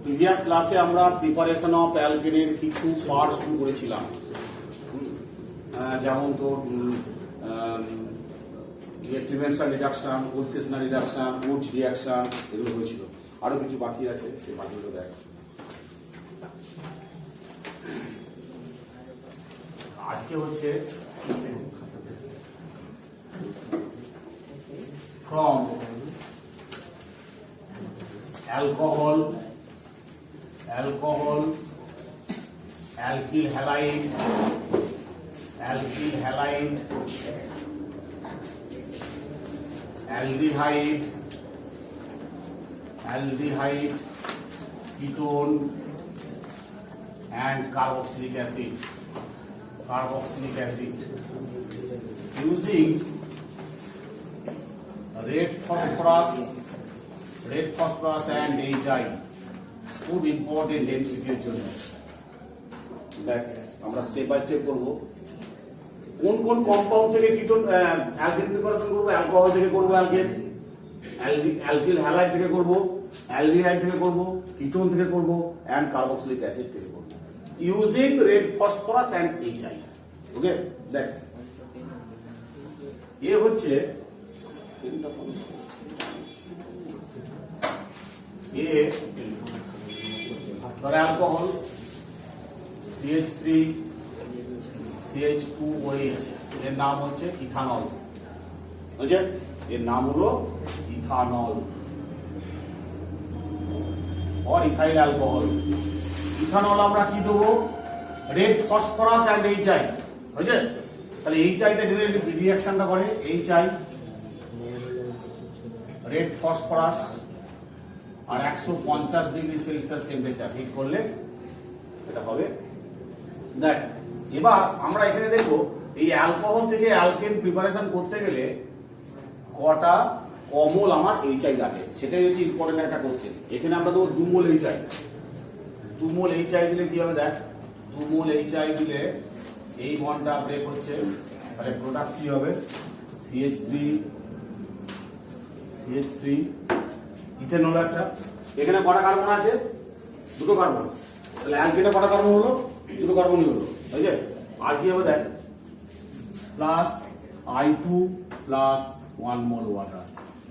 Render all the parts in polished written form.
Previous ক্লাসে আমরা preparation of অ্যালকেনের কিছু পার্ট শুরু করেছিলাম, যেমন তো প্রিভেনশন রিডাকশন, উইথনেসনাল রিডাকশন, উড রিয়াকশন, এগুলো হয়েছিল। আরো কিছু বাকি আছে, সেই বাকিগুলো দেখ। আজকে হচ্ছে from alcohol, alkyl halide, aldehyde, ketone and carboxylic acid using red phosphorus and HI, খুব ইম্পর্টেন্ট এমসিকিউ এর জন্য। দেখ আমরা স্টেপ বাই স্টেপ করব। কোন কোন কম্পাউন্ড থেকে কিটোন অ্যালকেন প্রিপারেশন করব? অ্যালকোহল থেকে করব, অ্যালকিল হ্যালাইড থেকে করব, অ্যালডিহাইড থেকে করব, কিটোন থেকে করব এন্ড কার্বক্সিলিক অ্যাসিড থেকে করব, using red phosphorus and HI। Okay, দেখ এ হচ্ছে অ্যালকোহল CH3 CH2OH, এর নাম হচ্ছে ইথানল। বুঝছেন, এর নাম হলো ইথানল और ইথাইল অ্যালকোহল। ইথানল আমরা কি দেবো? Red phosphorus and HI। বুঝছেন, তাহলে HI টা জেনারেলি রিঅ্যাকশনটা করে HI রেড ফসফরাস আর 150 ডিগ্রি সেলসিয়াস টেম্পারেচার হিট করলে এটা হবে। দেখ এবার আমরা এখানে দেখো এই অ্যালকোহল থেকে অ্যালকেন প্রিপারেশন করতে গেলে কটা কমল আমার HI লাগে, সেটাই হচ্ছে ইম্পর্টেন্ট একটা কোশ্চেন। এখানে আমরা দেবো 2 মোল HI। 2 মোল HI দিলে কি হবে? দেখ 2 মোল HI দিলে এই বন্ডটা ব্রেক হচ্ছে, তাহলে প্রোডাক্ট কি হবে? CH3 ইথেনল একটা। এখানে কটা কার্বন আছে? 2টো কার্বন। তাহলে অ্যালকেনে কটা কার্বন হলো? 2টো কার্বনই হলো। বুঝলে, আর কি হবে? দেখ প্লাস I2 প্লাস 1 মোল ওয়াটার।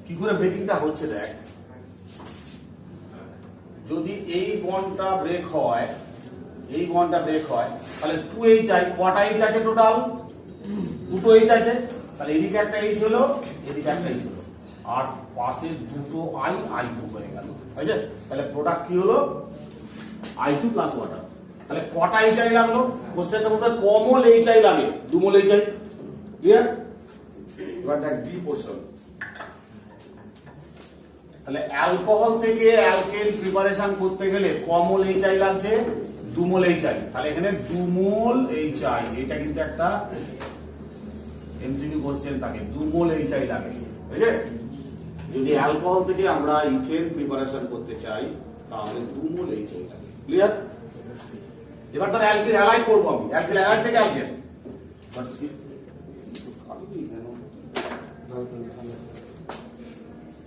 কি করে ব্রেকিংটা হচ্ছে? দেখ যদি এই বন্ডটা ব্রেক হয়, তাহলে 2HI, কটা H আছে টোটাল? 2টো H আছে। তাহলে এদিকে একটা H হলো, এদিকে একটা H হলো, আর পাশে 2টো I2 হয়ে গেল। বুঝলে, তাহলে প্রোডাক্ট কি হলো? I2 plus water. তাহলে কটা HI লাগলো? কোশ্চেনটা বলতে কমল HI লাগে, 2 মোল HI। ক্লিয়ার? এবার দেখ ডি পোরশন। তাহলে অ্যালকোহল থেকে অ্যালকেন প্রিপারেশন করতে গেলে কমল HI লাগছে 2 মোল HI। তাহলে এখানে 2 মোল HI, এটা কিন্তু একটা এমসিকিউ কোশ্চেন থাকে, 2 মোল HI লাগে। বুঝলে, যদি অ্যালকোহল থেকে আমরা ইথেন প্রিপারেশন করতে চাই তাহলে 2 মোল HI লাগে। ক্লিয়ার? এবার তাহলে অ্যালকিল হ্যালাইড করব আমি, অ্যালকিল হ্যালাইড থেকে অ্যালকেন।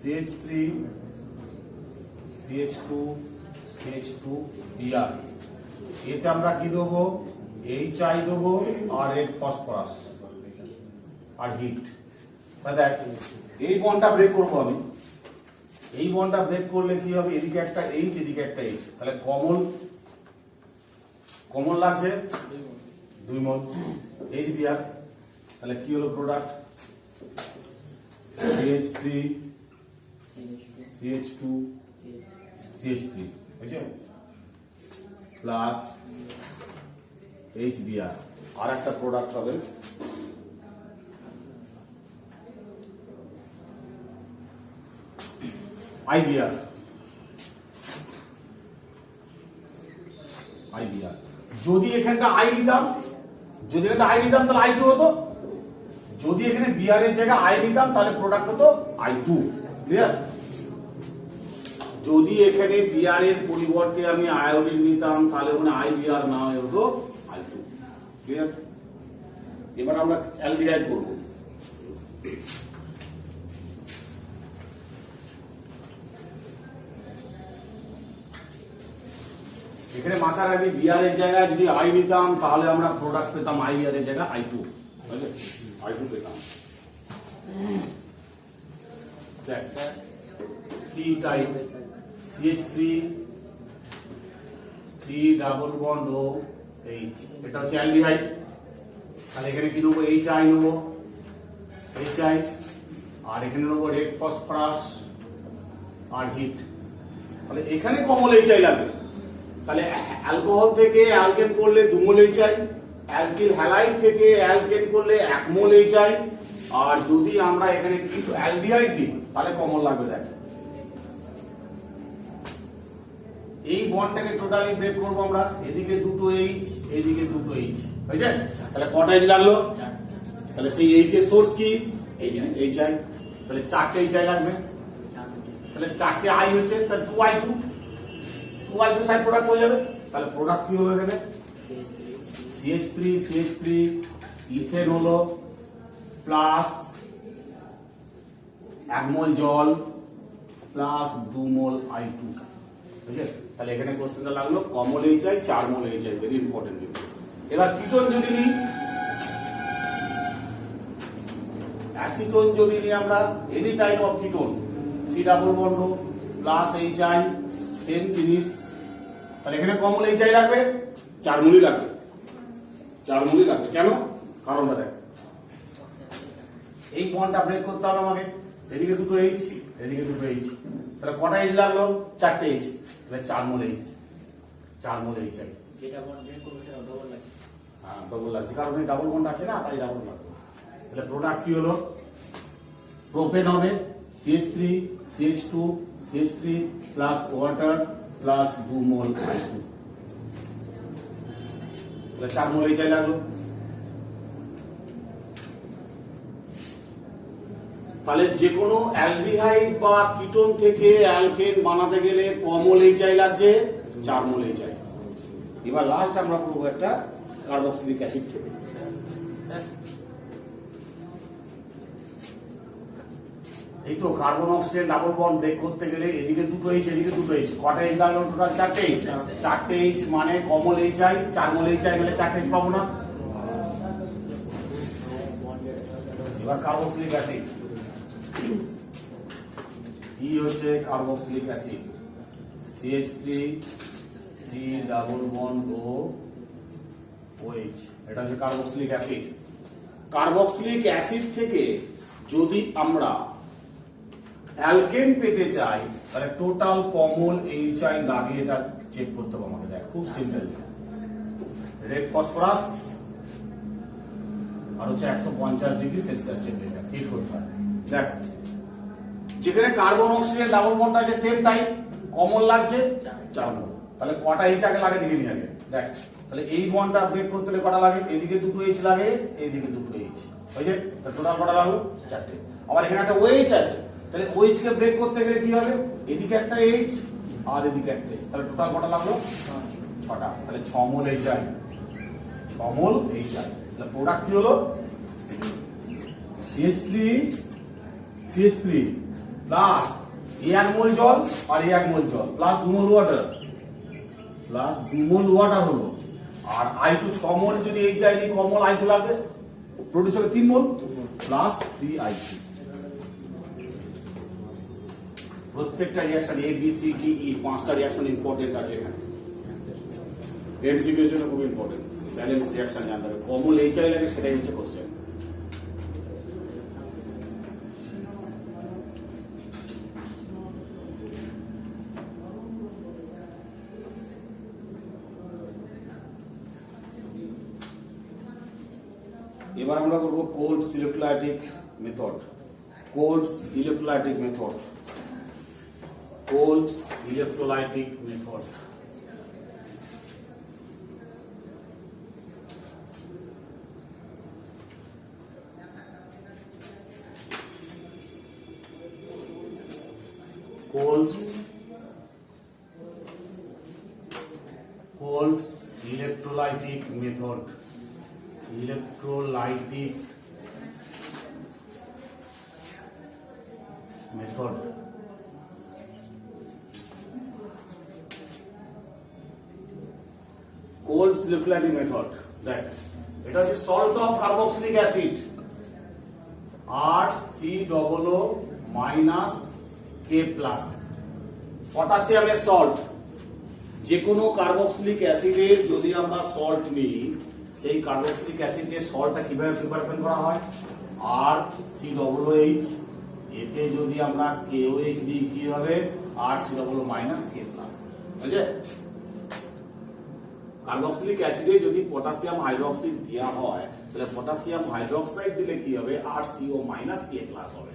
CH3 CH2 CH2Br, এতে আমরা কি দেবো? HI দেবো আর রেড ফসফরাস আর হিট। দেখ এই বন্ডটা ব্রেক করবো আমি। এই বন্ডটা ব্রেক করলে কি হবে? এদিকে একটা H, এদিকে একটা H। তাহলে কমন লাগছে 2 মোল HBr। তাহলে কি হলো প্রোডাক্ট? CH3 CH2 CH3, বুঝছেন, প্লাস HBr। আর একটা প্রোডাক্ট হবে IBr। যদি এখানটা I নিতাম তাহলে I2 হতো। যদি এখানে বিআর এর জায়গায় I নিতাম তাহলে প্রোডাক্ট হতো I2। ক্লিয়ার? যদি এখানে বিআর এর পরিবর্তে আমি আয়োডিন নিতাম তাহলে ওখানে IBr না হতো I2। ক্লিয়ার? এবার আমরা অ্যালডিহাইড করব। এখানে মাথায় রাখবি বিআর এর জায়গায় যদি আই নিতাম তাহলে আমরা প্রোডাক্ট পেতাম আই বিআর এর জায়গায় আই টু, বুঝলে, আই টু পেতাম। দেখ C type CH3 C double bond O H, এটা হচ্ছে অ্যালডিহাইড। তাহলে এখানে কি নেবো, এইচ আই নেবো, এইচ আই, আর এখানে নেবো রেড ফসফরাস আর হিট। তাহলে এখানে কমল এইচ আই লাগবে। তাহলে অ্যালকোহল থেকে অ্যালকেন করলে 2 মোল এইচ আই, অ্যালকিল হ্যালাইড থেকে অ্যালকেন করলে 1 মোল এইচ আই, আর যদি আমরা এখানে কিন্তু অ্যালডিহাইড নিই তাহলে কমল লাগবে। দেখ এই বন্ডটাকে টোটালি ব্রেক করব আমরা, এদিকে দুটো এইচ এদিকে দুটো এইচ, বুঝছে? তাহলে কটা এইচ লাগলো? তাহলে সেই এইচ এর সোর্স কি? এইচ আই, তাহলে 4টে এইচ আই লাগবে। তাহলে 4টে আই হচ্ছে, তাহলে 2i2 সাইড প্রোডাক্ট হয়ে যাবে। তাহলে প্রোডাক্ট কি হলো এখানে? CH3 ইথেন হলো প্লাস 1 মোল জল প্লাস 2 মোল I2, বুঝলে? তাহলে এখানে কোশ্চেনটা লাগলো কমল H I 4 mole H I, very important. এবার কিটোন যদি নিই, অ্যাসিটোন যদি নিই আমরা, any type of ketone, C double bond plus H I, same জিনিস। তাহলে এখানে কমল এইচ আই লাগবে, 4 মোলই লাগবে, 4 মোলই লাগবে। কেন? কারণটা দেখ, এই বন্ডটা ব্রেক করতে হবে আমাকে, এদিকে দুটো এইচ এদিকে দুটো এইচ, তাহলে কটা এইচ লাগলো? 4টে এইচ, তাহলে 4 mole H, 4 mole H I. যেটা বন্ড ব্রেক করবে সেটা ডবল লাগছে। হ্যাঁ ডবল লাগছে, কারণ এই ডাবল বন্ড আছে না, তাই ডাবল লাগবে। তাহলে প্রোডাক্ট কি হলো? প্রোপেন হবে CH3 CH2 CH3 plus water plus 2 মোল I2, তাহলে 4 মোল এইচ আই লাগলো। তাহলে যে কোনো অ্যালডিহাইড বা কিটোন থেকে অ্যালকেন বানাতে গেলে কমল এইচ আই লাগছে, 4 মোল এইচ আই। এবার লাস্ট আমরা করবো একটা কার্বক্সিলিক অ্যাসিড থেকে। এই তো carbon oxygen double bond break করতে গেলে এদিকে দুটো এইচ এদিকে দুটো এইচ, কটা এইচ লাগলো টোটাল? 4টে এইচ, 4টে এইচ মানে কমল H I, 4 mole H I মানে 4টে এইচ পাবো না। এবার কার্বক্সিলিক অ্যাসিড, ই হচ্ছে carboxylic acid, CH3 C double bond O OH, এটা হচ্ছে কার্বক্সিলিক অ্যাসিড। কার্বক্সিলিক অ্যাসিড থেকে যদি আমরা অ্যালকেন পেতে চাই তাহলে টোটাল কমল এইচ আই লাগে, এটা চেক করতে হবে আমাকে। দেখ খুব সিম্পল, রেড ফসফরাস আর হচ্ছে 150 ডিগ্রি সেলসিয়াস টেম্পারেচার হিট করতে হয়। দেখ যেখানে কার্বন অক্সিজেন ডাবল বন্ড আছে সেম টাইপ, কমন লাগছে 4 মোল, তাহলে কটা এইচ আগে লাগে দেখে নিয়ে আগে। দেখ তাহলে এই বন্ডটা ব্রেক করতে হলে কটা লাগে? এদিকে দুটো এইচ লাগে এইদিকে দুটো এইচ, হয়েছে? টোটাল কটা লাগলো? 4টে। আবার এখানে একটা OH আছে, তাহলে OH কে ব্রেক করতে গেলে কি হবে? এদিকে একটা এইচ আর এদিকে একটা এইচ, তাহলে টোটাল কটা লাগলো? 6টা। তাহলে 6 মোল H I, 6 mole H I. তাহলে প্রোডাক্ট কি হলো? CH3 প্লাস 1 মোল জল আর 1 মোল জল প্লাস 2 মোল ওয়াটার, প্লাস 2 মোল ওয়াটার হলো। আর I2 6 মোল যদি এইচ আই নি, কমল I2 লাগবে, প্রোডিউস হবে 3 মোল প্লাস 3I3। প্রত্যেকটা reaction A B C D E 5টা রিঅ্যাকশন ইম্পর্টেন্ট আছে এখানে, এমসিকিউ এর জন্য খুব ইম্পর্টেন্ট। ব্যালেন্স রিঅ্যাকশন জানতে হবে, কমল এইচ আই লাগে সেটাই হচ্ছে কোশ্চেন। এবার আমরা করব Kolbe's electrolytic method. Kolbe's electrolytic method, Kolbe's electrolytic method. Kolbe's electrolytic method, electrolytic method. Kolbe's liquid method. দেখ এটা হচ্ছে salt of carboxylic acid RCOO minus K plus. পটাশিয়ামের সল্ট, যে কোনো কার্বক্সিলিক অ্যাসিডের যদি আমরা সল্ট নিই, সেই কার্বক্সিলিক অ্যাসিডের সল্টটা কিভাবে প্রিপারেশন করা হয়, RCOOH, এতে যদি আমরা KOH দিই কি হবে, RCOO মাইনাস K প্লাস। বুঝলে, কার্বক্সিলিক অ্যাসিডে যদি পটাশিয়াম হাইড্রোক্সাইড দেওয়া হয় তাহলে পটাশিয়াম হাইড্রোক্সাইড দিলে কি হবে, RCO মাইনাস K প্লাস হবে।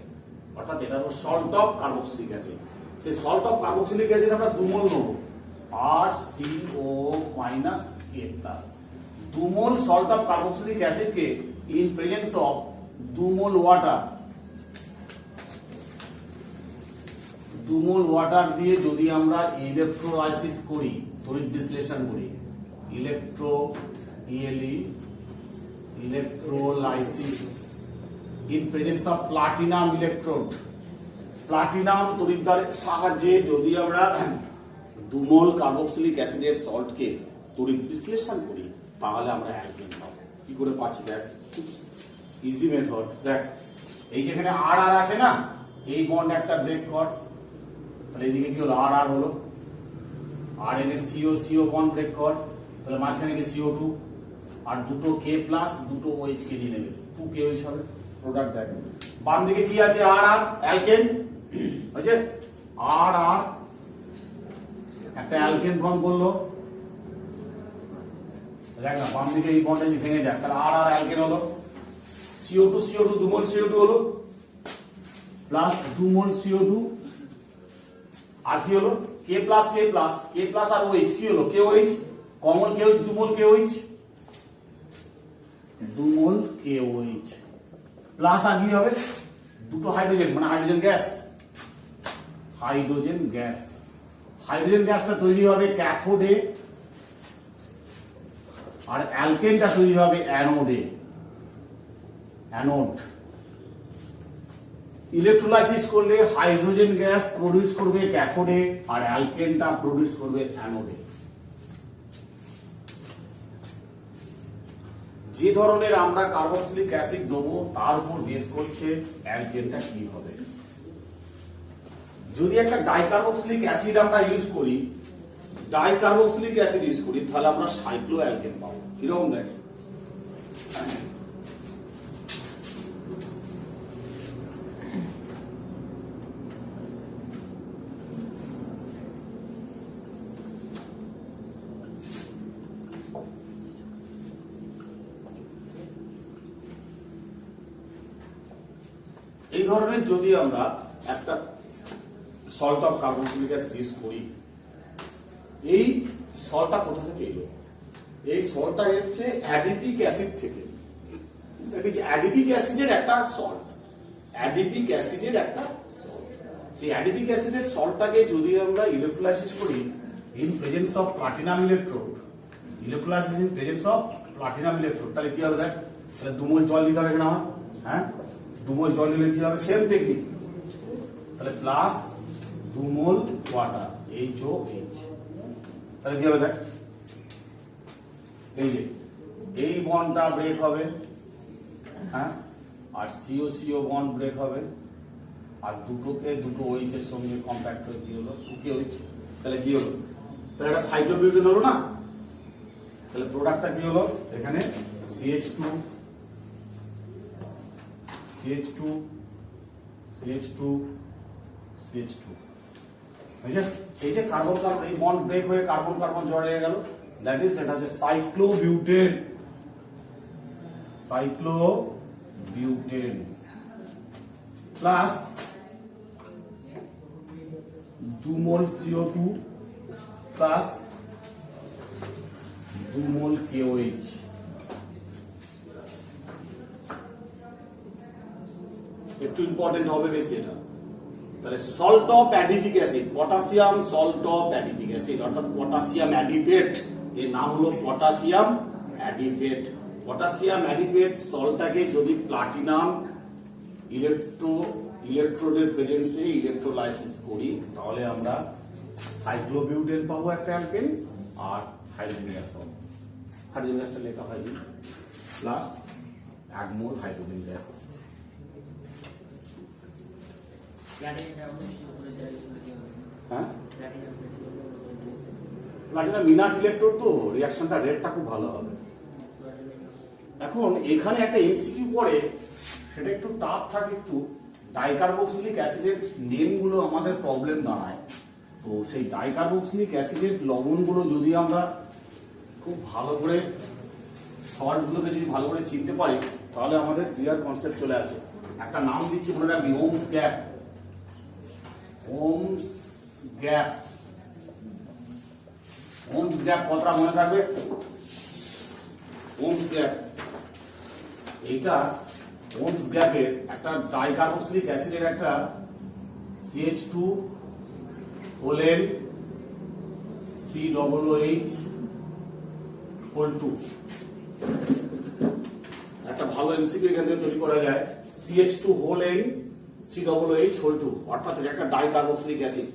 অর্থাৎ এটা হলো সল্ট অফ কার্বক্সিলিক অ্যাসিড। সেই সল্ট অফ কার্বক্সিলিক অ্যাসিড আমরা দুমোল নেব, RCO মাইনাস K প্লাস। দুমোল সল্ট অফ কার্বক্সিলিক অ্যাসিড কে ইন প্রেজেন্স অফ দুমোল ওয়াটার, দুমোল ওয়াটার দিয়ে যদি আমরা ইলেকট্রোলাইসিস করি, তড়িৎ বিশ্লেষণ করি, electrolysis in presence of platinum electrode, platinum তড়িৎদ্বারের সাহায্যে যদি আমরা দুমোল কার্বক্সিলিক অ্যাসিডের সল্টকে তড়িৎ বিশ্লেষণ করি তাহলে আমরা অ্যালকেন পাবো। কি করে পাচ্ছি দেখ, ইজি মেথড। দেখ এই যেখানে আর আর আছে না, এই বন্ড একটা ব্রেক কর, তাহলে এদিকে কি হলো, আর আর হলো, আর এনে সিও সিও বন্ড ব্রেক কর, তাহলে মাঝখানে কি CO2 আর দুটো K প্লাস দুটো OH কে নিয়ে নেবে, 2KOH হবে প্রোডাক্ট। দেখ বাম দিকে কি আছে, আর আর অ্যালকেন, বুঝছে, আর আর একটা অ্যালকেন ফর্ম করলো। দেখ না বাম দিকে এই বন্ডটা যদি ভেঙে যায় তাহলে আর আর অ্যালকেন হলো, CO2 CO2 দুমোল CO2 হলো প্লাস দুমোল CO2 আর কি হলো K plus K plus K plus আর OH কি হলো, KOH, কমন KOH, দুমোল KOH, দুমোল KOH প্লাস আর কি হবে, দুটো হাইড্রোজেন মানে hydrogen gas, hydrogen gas. Hydrogen গ্যাসটা তৈরি হবে ক্যাথোডে আর অ্যালকেনটা তৈরি হবে অ্যানোডে, অ্যানোড। ইলেকট্রোলাইসিস করলে হাইড্রোজেন গ্যাস প্রডিউস করবে ক্যাথোডে আর অ্যালকেনটা প্রডিউস করবে অ্যানোডে। যে ধরনের আমরা কার্বক্সিলিক অ্যাসিড দেবো তার উপর বেস করছে অ্যালকেনটা কি হবে। যদি একটা ডাইকার্বক্সিলিক অ্যাসিড আমরা ইউজ করি, ডাইকার্বক্সিলিক অ্যাসিড ইউজ করি, তাহলে আমরা সাইক্লো অ্যালকেন পাবো। কিরকম দেখ, এই ধরনের যদি আমরা একটা salt of carboxylic acid use করি, এই সল্টটা কোথা থেকে এলো, এই সল্টটা এসছে অ্যাডিপিক অ্যাসিড থেকে। দেখেছি অ্যাডিপিক অ্যাসিডের একটা সল্ট, অ্যাডিপিক অ্যাসিডের একটা সল্ট। সেই অ্যাডিপিক অ্যাসিডের সল্টটাকে যদি আমরা ইলেকট্রোলাইসিস করি in presence of platinum electrode, electrolysis in presence of platinum electrode, তাহলে কি হবে দেখ, তাহলে দুমোল জল দিতে হবে এখানে আমার, হ্যাঁ দুমোল জল দিলে কি হবে, সেম টেকনিক, তাহলে প্লাস দুমোল ওয়াটার HOH, তাহলে কি হবে দেখ, এই যে এই বন্ডটা ব্রেক হবে, হ্যাঁ আর CO CO বন্ড ব্রেক হবে আর দুটোকে দুটো OH এর সঙ্গে কম্প্যাক্ট হয়ে কি হলো 2KOH, তাহলে কি হলো, তাহলে এটা সাইক্লোবিউটেন হলো না, তাহলে প্রোডাক্টটা কি হলো, এখানে CH2 CH2 CH2 CH2, এই যে কার্বন কার্বন এই বন্ড ব্রেক হয়ে কার্বন কার্বন জড় হয়ে গেল, দ্যাট ইজ এটা হচ্ছে সাইক্লোবিউটেন, সাইক্লোবিউটেন প্লাস দুমোল CO2 প্লাস দুমোল KOH। একটু ইম্পর্টেন্ট হবে বেশি এটা, তাহলে salt of adipic acid, potassium salt of adipic acid অর্থাৎ পটাশিয়াম অ্যাডিপেট, এর নাম হলো পটাশিয়াম অ্যাডিপেট। পটাশিয়াম অ্যাডিপেট সল্টটাকে যদি প্লাটিনাম ইলেকট্রোডের প্রেজেন্সে ইলেকট্রোলাইসিস করি তাহলে আমরা সাইক্লোবিউটেন পাবো একটা অ্যালকেন আর হাইড্রোজেন গ্যাস পাবো। হাইড্রোজেন গ্যাসটা লেখা হয়নি, প্লাস 1 মোল হাইড্রোজেন গ্যাস। প্লাটিনামটা আমাদের কিছু করে দেওয়া হয়েছে। হ্যাঁ, প্লাটিনাম প্লাটিনাম মিনাট ইলেকট্রোড তো রিঅ্যাকশনটা রেটটা খুব ভালো হবে। এখন এখানে একটা এমসিকিউ পড়ে, সেটা একটু টাফ থাকে একটু। ডাইকার্বক্সিলিক অ্যাসিডের নেমগুলো আমাদের প্রবলেম দাঁড়ায়। তো সেই ডাইকার্বক্সিলিক অ্যাসিডের লবণগুলো যদি আমরা খুব ভালো করে সল্টগুলোকে যদি ভালো করে চিনতে পারি, তাহলে আমাদের ক্লিয়ার কনসেপ্ট চলে আসে। একটা নাম দিচ্ছি, মনে রাখবি, ohms gap. Ohms gap, ohms gap কতটা মনে থাকবে? ওমস গ্যাপ, এইটা ওমস গ্যাপের একটা ডাইকার্বক্সিলিক অ্যাসিডের একটা CH2 হোলেন COOH হোল 2। একটা ভালো এমসিকিউ এখান থেকে তৈরি করা যায়। CH2 হোলেন COOH হোল 2, অর্থাৎ এটা একটা ডাইকার্বক্সিলিক অ্যাসিড।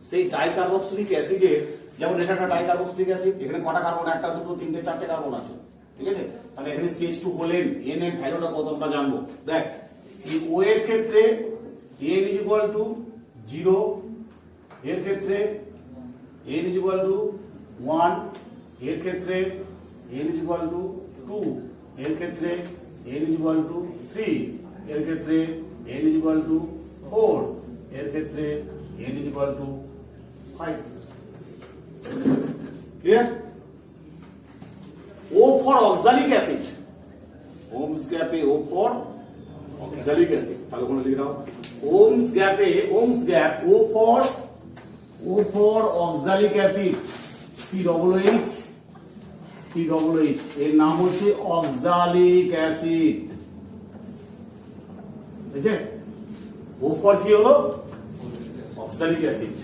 সেই ডাইকার্বক্সিলিক অ্যাসিডের, যেমন এটা একটা ডাইকার্বক্সিলিক অ্যাসিড, এখানে কটা কার্বন? 1 2 3 4 কার্বন আছে, ঠিক আছে? তাহলে এখানে CH2 হোলেন N এর ভ্যালুটা কত আমরা জানবো। দেখ, এই O এর ক্ষেত্রে N = 0, এর ক্ষেত্রে N = 1, এর ক্ষেত্রে N = 2, এর ক্ষেত্রে N = 3, এর ক্ষেত্রে N = 4, এর ক্ষেত্রে N = 5। Clear? O for oxalic acid, ওমস গ্যাপে O for oxalic acid, তাহলে ওখানে লিখে দাও ওমস গ্যাপে, ওমস gap O for oxalic acid COOH, এর নাম হচ্ছে অক্সালিক অ্যাসিড। ঠিক আছে? O for কি হলো? Oxalic acid.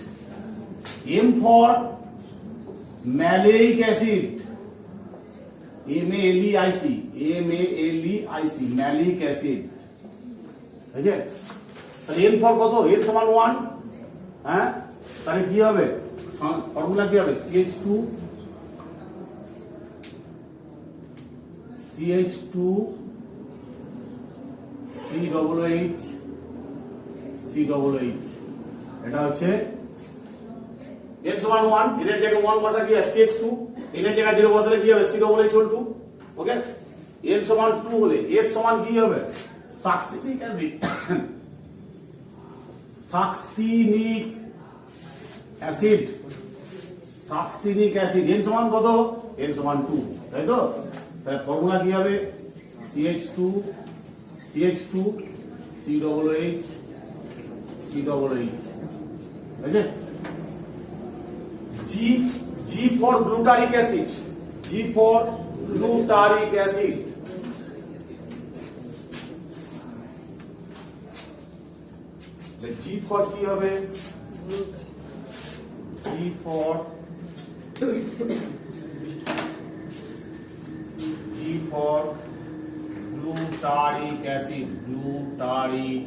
M for maleic acid, MALEIC, maleic acid। ঠিক আছে? তাহলে M for কত? N সমান 1। হ্যাঁ, তাহলে কি হবে? ফর্মুলা কি হবে? CH2 COOH, এটা হচ্ছে N সমান 1, N এর জায়গায় 1 বসা কি হয়? CH2, N এর জায়গায় 0 বসালে কি হবে? COOH whole 2। ওকে, N সমান 2 হলে S সমান কি হবে? Succinic acid, succinic acid, succinic acid. N সমান কত? N সমান 2, তাই তো? তাহলে ফর্মুলা কি হবে? CH2 COOH, বুঝলে? G for glutaric acid, G for glutaric acid। G for কি হবে? G for glutaric acid, glutaric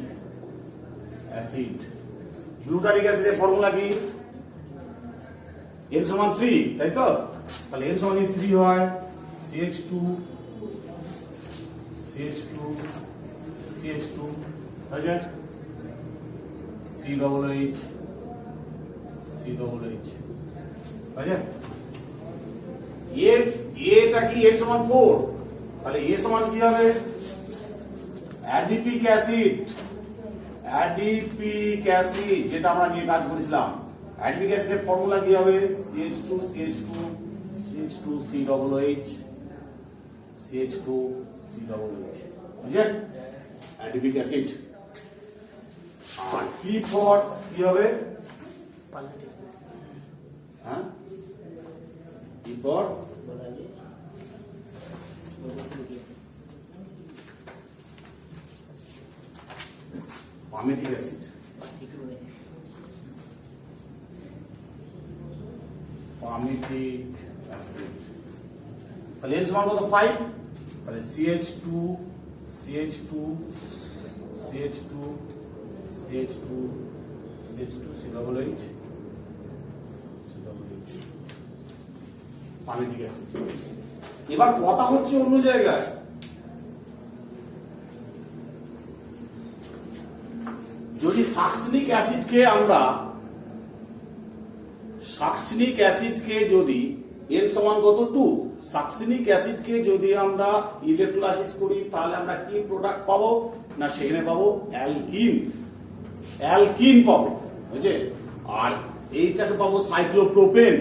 acid। Glutaric অ্যাসিডের ফর্মুলা কি? N সমান 3, তাই তো? তাহলে N সমান 3 হয় CH2 আছে COOH আছে। এটা কি? N সমান 4, তাহলে A সমান কি হবে? অ্যাডিপিক অ্যাসিড, যেটা আমরা নিয়ে কাজ করেছিলাম। অ্যাডিপিক অ্যাসিডের ফর্মুলা কি হবে? CH2 COOH, বুঝলেন? Adipic acid. আর P ফর কি হবে? হ্যাঁ, P for palmitic acid, palmitic acid. তাহলে N সমান কত? 5, তাহলে CH2 COOH, পামেটিক অ্যাসিড। এবার কথা হচ্ছে অন্য জায়গায়, যদি সাকসিনিক অ্যাসিডকে যদি n সমান কত 2, সাকসিনিক অ্যাসিডকে যদি আমরা ইলেকট্রোলাইসিস করি তাহলে আমরা কি প্রোডাক্ট পাবো না সেখানে পাবো অ্যালকিন পাবো, বুঝছে? আর এইটাকে পাবো সাইক্লোপ্রোপেন,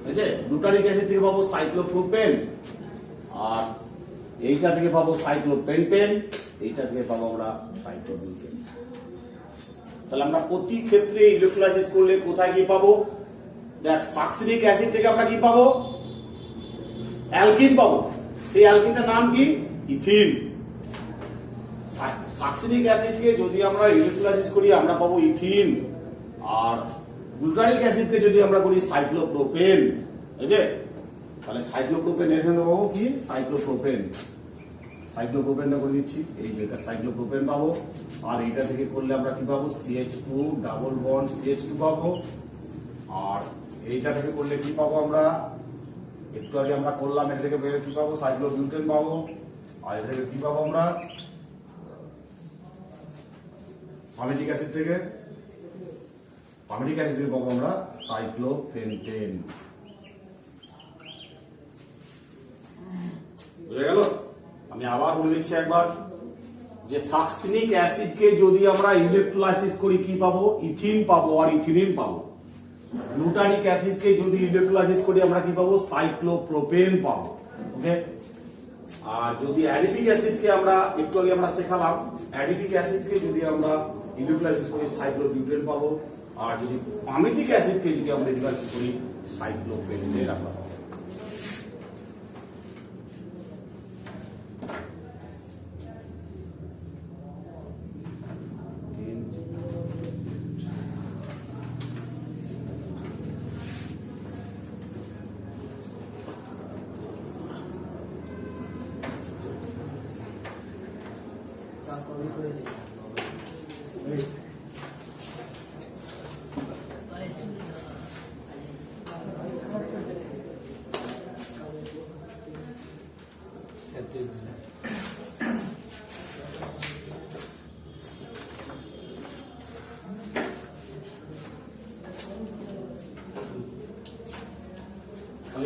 বুঝছে? গ্লুটারিক অ্যাসিড থেকে পাবো সাইক্লোপ্রোপেন, আর এইটা থেকে পাবো সাইক্লোপেন্টেন, এইটা থেকে পাবো আমরা সাইক্লোবিউটেন। তাহলে আমরা প্রতি ক্ষেত্রে ইলেকট্রোলাইসিস করলে কোথায় কি পাবো? দেখ, সাকসিনিক অ্যাসিড থেকে আমরা কি পাবো? অ্যালকিন পাবো। সেই অ্যালকিনটার নাম কি? ইথিন। সাকসিনিক অ্যাসিডকে যদি আমরা ইলেকট্রোলাইসিস করি আমরা পাবো ইথিন, আর গ্লুটারিক অ্যাসিডকে যদি আমরা করি সাইক্লোপ্রোপেন, বুঝছে? তাহলে সাইক্লোপ্রোপেন এখানে পাবো কি? সাইক্লোপ্রোপেনটা করে দিচ্ছি, এই যে এটা সাইক্লোপ্রোপেন পাবো। আর এটা থেকে করলে আমরা কি পাবো? CH2 ডাবল বন্ড CH2 পাবো। আর এইটা থেকে করলে কি পাবো আমরা? একটু আগে আমরা করলাম, এটা থেকে বের কি পাবো? সাইক্লোবিউটেন পাবো। আর এটা থেকে কি পাবো আমরা? পামিটিক অ্যাসিড থেকে পাবো আমরা সাইক্লোপেন্টেন। বুঝে গেল? আমি আবার বলে দিচ্ছি একবার, যে সাকসিনিক অ্যাসিডকে যদি আমরা ইলেকট্রোলাইসিস করি কি পাবো? ইথিন পাবো আর ইথিলিন পাবো। গ্লুটারিক অ্যাসিডকে যদি ইলেকট্রোলাইসিস করি আমরা কি পাবো? সাইক্লোপ্রোপেন পাবো। ওকে, আর যদি অ্যাডিপিক অ্যাসিডকে আমরা একটু আগে আমরা শেখালাম, অ্যাডিপিক অ্যাসিডকে যদি আমরা ইলেকট্রোলাইসিস করি সাইক্লোবিউটেন পাবো। আর যদি পামিটিক অ্যাসিডকে যদি আমরা ইলেকট্রোলাইসিস করি সাইক্লোপেন্টেন আমরা পাবো।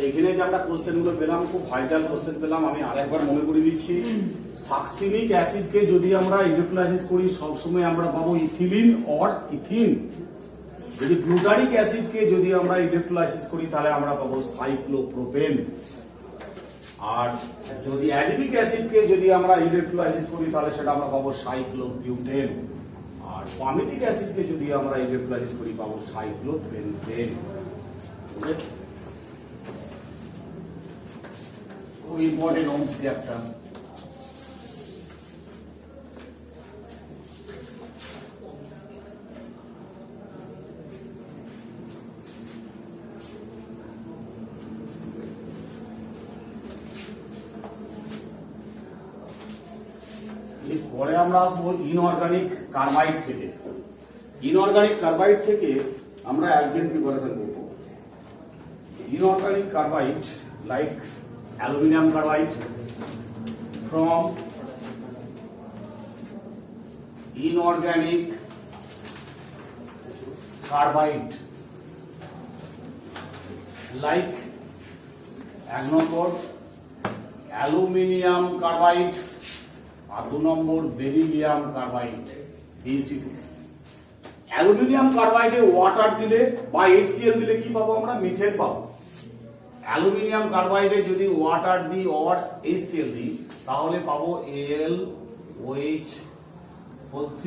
এখানে যে আমরা কোশ্চেন গুলো পেলাম, খুব ভাইটাল কোশ্চেন পেলাম। আমি আরেকবার মনে করে দিচ্ছি, সাকসিনিক অ্যাসিডকে যদি আমরা ইলেকট্রোলাইসিস করি সবসময় আমরা পাবো ইথিলিন অর ইথিন। যদি গ্লুটারিক অ্যাসিডকে যদি আমরা ইলেকট্রোলাইসিস করি তাহলে আমরা পাবো সাইক্লোপ্রোপেন। আর যদি অ্যাডিপিক অ্যাসিডকে যদি আমরা ইলেকট্রোলাইসিস করি তাহলে সেটা আমরা পাবো সাইক্লোবিউটেন। আর পামিটিক অ্যাসিডকে যদি আমরা ইলেকট্রোলাইসিস করি পাবো সাইক্লোপেন্টেন। খুব ইম্পর্টেন্ট ওমস গ্যাপটা। পরে আমরা আসবো ইনঅর্গানিক কার্বাইড থেকে। ইনঅর্গানিক কার্বাইড থেকে আমরা অ্যালকেন প্রিপারেশন করব। Inorganic carbide like aluminium carbide from inorganic carbide like 1 নম্বর অ্যালুমিনিয়াম কার্বাইড আর 2 নম্বর বেরিলিয়াম কার্বাইড BC2। অ্যালুমিনিয়াম কার্বাইডে ওয়াটার দিলে বা HCl দিলে কি পাবো আমরা? মিথেন পাবো। অ্যালুমিনিয়াম কার্বাইডে যদি ওয়াটার দিই অর HCl দিই তাহলে পাবো AlOH3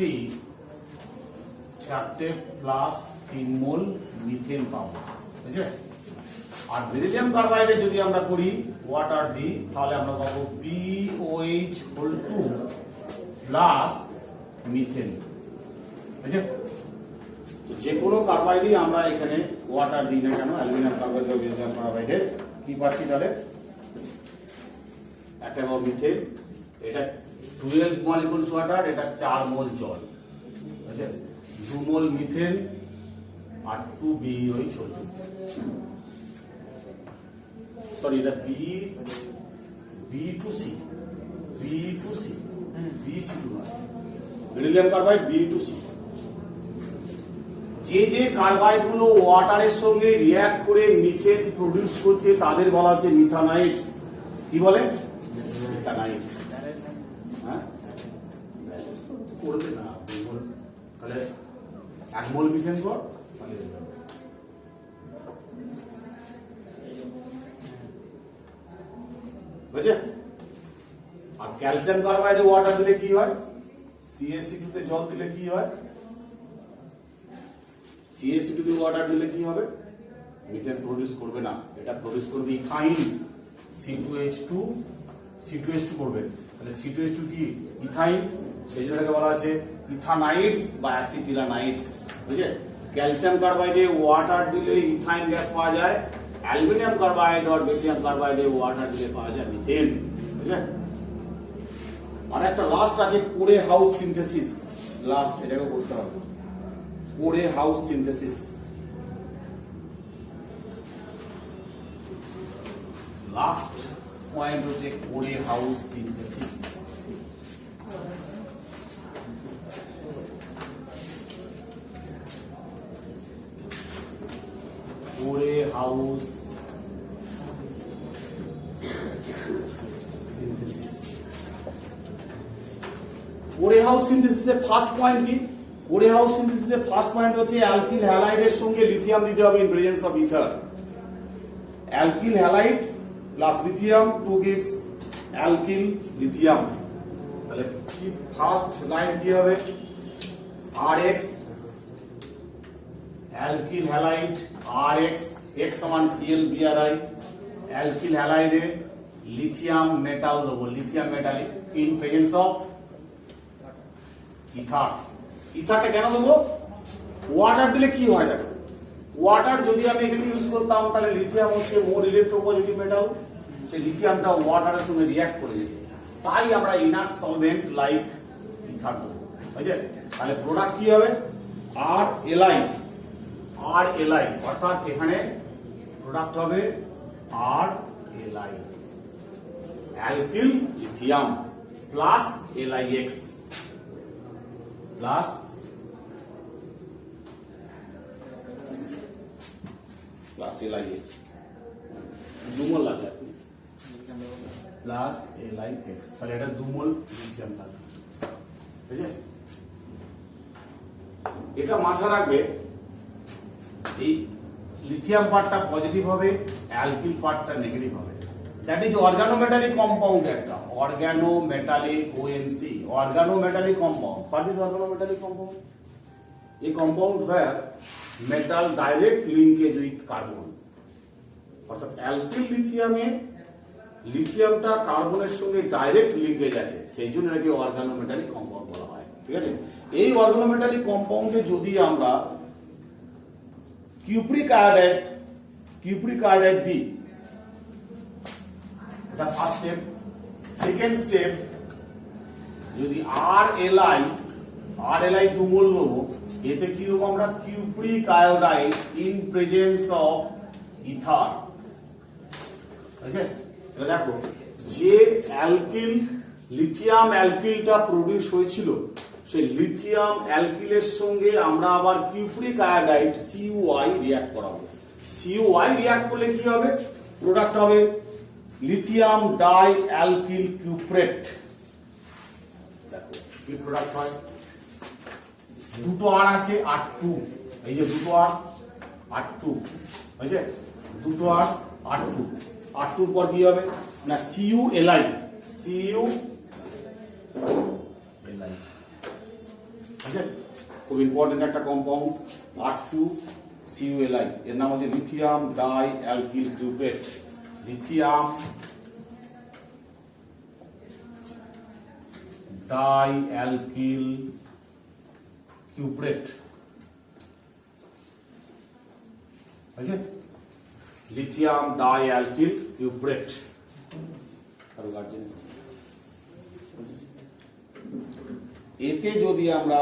4 প্লাস 3 মোল মিথেন পাবো, বুঝছে? আর বেরিলিয়াম কার্বাইডে যদি আমরা করি ওয়াটার দিই তাহলে আমরা পাবো BOH2 প্লাস মিথেন, বুঝছে? তো যে কোনো কার্বাইডই আমরা এখানে ওয়াটার দিই না কেন, অ্যালুমিনিয়াম কার্বাইড বা বেরিলিয়াম কার্বাইডে কি পাচ্ছি তাহলে? একটা পাবো মিথেন, এটা 12 মলিকুলস ওয়াটার, এটা 4 মোল জল, বুঝছে? 2 মোল মিথেন আর 2 BOH, সরি এটা B two C, B two C, B C two নয়, beryllium carbide B two C. যে যে কার্বাইড গুলো ওয়াটারের সঙ্গে রিঅ্যাক্ট করে মিথেন প্রডিউস করছে তাদের বলা হচ্ছে মিথানাইটস। কি বলে? মিথানাইটস। হ্যাঁ, করবে না তাহলে 1 মোল মিথেন কর, তাহলে বুঝছে? আর ক্যালসিয়াম কার্বাইডে ওয়াটার দিলে কি হয়? CaC2 তে জল দিলে কি হয়? CaC2 তে ওয়াটার দিলে কি হবে? মিথেন প্রডিউস করবে না, এটা প্রডিউস করবে ইথাইন, C2H2, C2H2 করবে। তাহলে C2H2 কি? ইথাইন, সেই জন্য এটাকে বলা আছে ইথানাইটস বা অ্যাসিটিলানাইটস। বুঝলে? ক্যালসিয়াম কার্বাইডে ওয়াটার দিলে ইথাইন গ্যাস পাওয়া যায়, অ্যালুমিনিয়াম কার্বাইড আর বেরিলিয়াম কার্বাইডে ওয়াটার দিলে পাওয়া যায় মিথেন। বুঝলে? আর একটা লাস্ট আছে কোরে হাউস সিনথেসিস, লাস্ট এটাকে বলতে হবে Corey House synthesis. Last point হচ্ছে Corey House synthesis. Corey House synthesis. Corey House সিনথেসিসের ফার্স্ট পয়েন্ট কি? কোরে হাউস সিনথেসিসের ফার্স্ট পয়েন্ট হচ্ছে অ্যালকিল হ্যালাইডের সঙ্গে লিথিয়াম দিতে হবে in presence of ether. Alkyl halide plus lithium to gives alkyl lithium. তাহলে কি ফার্স্ট লাইন কি হবে? RX alkyl halide RX, X সমান ClBrI, অ্যালকিল হ্যালাইডে লিথিয়াম মেটাল দেবো, lithium metallic in presence of ether. ইথারটা কেন দেবো? ওয়াটার দিলে কি হয় দেখো, ওয়াটার যদি আমি এখানে ইউজ করতাম তাহলে লিথিয়াম হচ্ছে মোর ইলেকট্রোপজিটিভ মেটাল, সেই লিথিয়ামটা ওয়াটারের সঙ্গে রিঅ্যাক্ট করে যেত, তাই আমরা ইনার্ট সলভেন্ট লাইক ইথার দেবো। বুঝলে? তাহলে প্রোডাক্ট কি হবে? RLi, RLi অর্থাৎ এখানে প্রোডাক্ট হবে RLi, alkyl lithium plus LiX plus LiX, দুমল লাগে আপনি প্লাস LiX, তাহলে এটা দুমল লিথিয়াম লাগবে। বুঝলে? এটা মাথায় রাখবে, এই লিথিয়াম পার্টটা পজিটিভ হবে, অ্যালকিল পার্টটা নেগেটিভ হবে। দ্যাট ইজ অর্গানোমেটালিক কম্পাউন্ড, একটা organometallic OMC, organometallic compound. What is organometallic compound? A compound where metal direct linkage with carbon, অর্থাৎ অ্যালকিল লিথিয়ামে লিথিয়ামটা কার্বনের সঙ্গে ডাইরেক্ট লিঙ্কেজ আছে, সেই জন্য এটাকে অর্গানোমেটালিক কম্পাউন্ড বলা হয়। ঠিক আছে? এই অর্গানোমেটালিক কম্পাউন্ডে যদি আমরা কিউপ্রিক আয়োডাইড দিই, এটা ফার্স্ট স্টেপ। সেকেন্ড স্টেপ, যদি RLi দুমল নেবো, এতে কি হবো আমরা? Cupric iodide in presence of ether. বুঝলে? দেখো, যে অ্যালকিল লিথিয়াম অ্যালকিলটা প্রডিউস হয়েছিল, সেই লিথিয়াম অ্যালকিলের সঙ্গে আমরা আবার কিউপ্রিক আয়োডাইড CuI রিঅ্যাক্ট করাবো। CuI রিঅ্যাক্ট করলে কি হবে? প্রোডাক্ট হবে লিথিয়াম ডাই অ্যালকিল কিউপ্রেট। দেখো কি প্রোডাক্ট হয়? দুটো R আছে, R2, এই যে দুটো R2, বুঝলে? দুটো R2, R2 পর কি হবে না? CuLi, বুঝলে? খুব ইম্পর্টেন্ট একটা কম্পাউন্ড R2 CuLi, এর নাম হচ্ছে lithium die alkyl কিউপ্রেট। Lithium die alkyl কিউপ্রেট। বুঝলে? Lithium die alkyl কিউপ্রেট। এতে যদি আমরা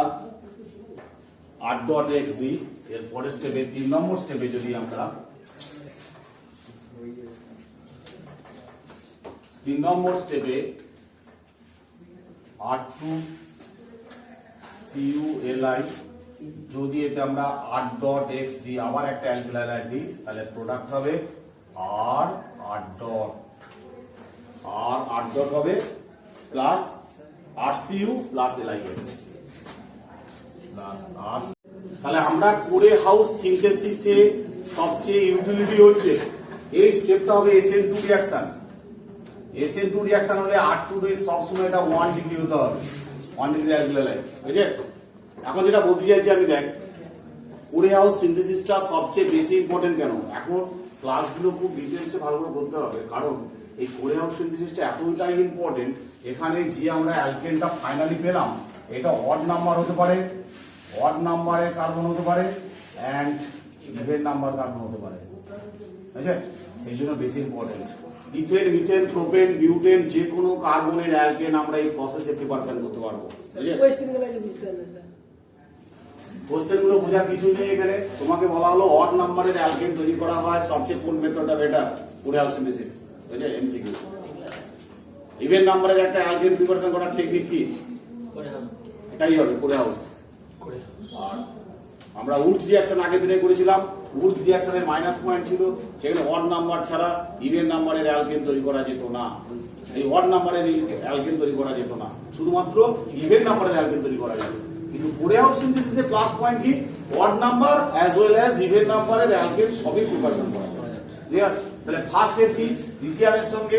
R.X দিই, এর পরের স্টেপে 3 নম্বর স্টেপে যদি আমরা 3 নম্বর স্টেপে R2 CuLi যদি এতে আমরা R.X দিই আবার একটা অ্যালকিল হাইড দিই তাহলে প্রোডাক্ট হবে R ডট হবে plus RCu plus LiX plus R। তাহলে আমরা কোরে হাউস সিনথেসিসে সবচেয়ে ইউটিলিটি হচ্ছে এই স্টেপটা হবে SN2 রিঅ্যাকশন। SN2 রিঅ্যাকশন হলে R2 সব সময় এটা 1 ডিগ্রি হতে হবে, 1 ডিগ্রি অ্যালকিল হাইড, বুঝলে? এখন যেটা বলতে চাইছি আমি, দেখ কোরে হাউস সিনথেসিসটা সবচেয়ে বেশি ইম্পর্টেন্ট কেন, এখন ক্লাসগুলো খুব ডিটেলসে ভালো করে করতে হবে, কারণ এই কোরে হাউস সিনথেসিসটা এতটাই ইম্পর্টেন্ট। এখানে যে আমরা অ্যালকেনটা ফাইনালি পেলাম এটা অড নাম্বার হতে পারে, অড নাম্বারের কার্বন হতে পারে অ্যান্ড ইভেন নাম্বার কার্বন হতে পারে, বুঝলে? সেই জন্য বেশি important. Ethane, methane, propane, butane যে কোনো কার্বনের অ্যালকেন আমরা এই প্রসেসে প্রিপারেশন করতে পারবো, বুঝলে? কোশ্চেন গুলো বোঝার কিছু নেই এখানে। তোমাকে বলা হলো অড নাম্বারের অ্যালকেন তৈরি করা হয় সবচেয়ে কোন মেথডটা বেটার, কোরে হাউস সিনথেসিস, বুঝলে? এমসিকিউ। ইভেন নাম্বারের একটা অ্যালকেন প্রিপারেশন করার টেকনিক কি? এটাই হবে কোরে হাউস। আর আমরা উডস রিঅ্যাকশন আগের দিনে করেছিলাম, উডস রিঅ্যাকশনের মাইনাস পয়েন্ট ছিল, সেখানে অড নাম্বার ছাড়া ইভেন নাম্বারের অ্যালকেন তৈরি করা যেত না। এই অড নাম্বারের অ্যালকেন তৈরি করা যেত না, শুধুমাত্র ইভেন নাম্বারের অ্যালকেন তৈরি করা যেত। কিন্তু কোরে হাউস সিনথেসিসে প্লাস পয়েন্ট কি, odd number as well as even নাম্বারের অ্যালকেন সবই প্রিপারেশন করা যায়। ঠিক আছে? তাহলে ফার্স্ট স্টেপ কি, লিথিয়ামের সঙ্গে